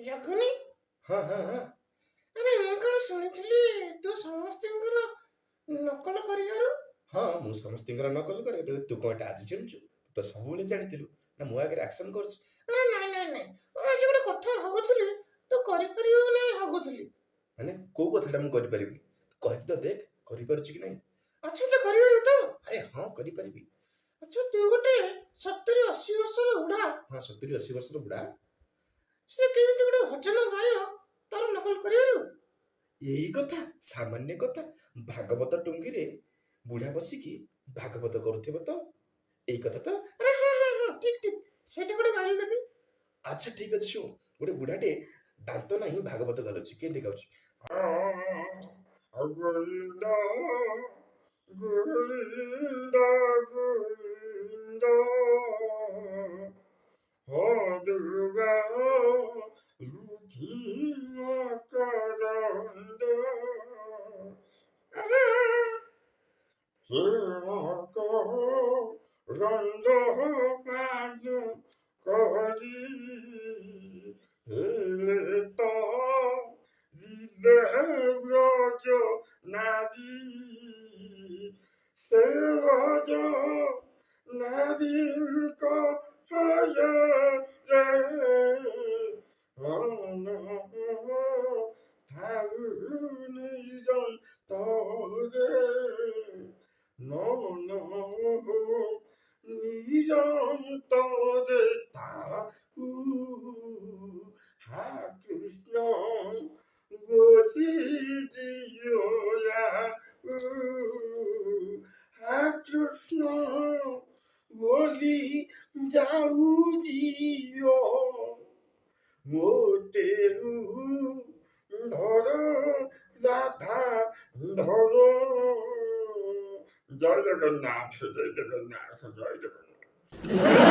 ଜଗନି ହଁ ହଁ ହଁ ଆରେ ମୁଁ କଣ ଶୁଣିଥିଲି ତୁ ସମସ୍ତଙ୍କର ନକଲ କରିବାରୁ? ହଁ ମୁଁ ସମସ୍ତଙ୍କର ନକଲ କରେ। ଏବେ ତୁ କଣ ଏଟା ଆଜି ଜାଣିଛୁ? ତୁ ତ ସବୁବେଳେ ଜାଣିଥିଲୁ ନା ମୋ ଆଗରେ ଆକ୍ସନ କରୁଛୁ। ଆରେ ନାଇଁ ନାଇଁ ନାଇଁ, ମୁଁ ଆଜି ଗୋଟେ କଥା ଭାବୁଥିଲି ତୁ କରିପାରିବୁ କି ନାଇଁ ଭାବୁଥିଲି। ମାନେ କୋଉ କଥାଟା ମୁଁ କରିପାରିବିନି? କହିକି ତ ଦେଖ କରିପାରୁଛି କି ନାହିଁ। ଆଚ୍ଛା ଆଚ୍ଛା, କରିପାରିବୁ ତ? ଆରେ ହଁ କରିପାରିବି। ଆଚ୍ଛା, ତୁ ଗୋଟେ 70-80 ବର୍ଷର ବୁଢା, ହଁ 70-80 ବର୍ଷର ବୁଢା, ସେ କେମିତି ଗୋଟେ ଭଜନ ଗାୟ ତାର ନକଲ କରିବାରୁ? ଏଇ କଥା ସାମାନ୍ୟ କଥା। ଭାଗବତ ଟୁଙ୍ଗିରେ ବୁଢା ବସିକି ଭାଗବତ କରୁଥିବ ତ, ଏଇ କଥା ତ। ଆରେ ହଁ ହଁ ହଁ, ଠିକ ଠିକ, ସେଇଟା ଗୋଟେ ଗାଇଲୁ ଦେଖି। ଆଚ୍ଛା ଠିକ ଅଛି, ଶୁଣ। ଗୋଟେ ବୁଢାଟେ ଦାନ୍ତ ନାହିଁ ଭାଗବତ ଗାଉଛି। କେମିତି ଗାଉଛି? ଗୋବିନ୍ଦ ଗୋବିନ୍ଦ ଗୋବିନ୍ଦ ହଦୁଗା ଲୁଧିଆ କରନ୍ଦ ହେମକ ରନ୍ଦ ପାଜୁ କରି ହେଲେ ତ ରିଲେ ବ୍ରଜ ନାରୀ ସେ ବ୍ରଜ ନାରୀଙ୍କ ହୟରେ ଥାଉ ନିରନ୍ତରେ ନିରନ୍ତରେ ଥାଉ ହା କୃଷ୍ଣ ଗୋତି ଦିଓ হা কৃষ্ণ বলি যাউ দিও মোতেরু ধর রাধা ধর। জয় জগন্নাথ, জয় জগন্নাথ, জয় জগন্নাথ।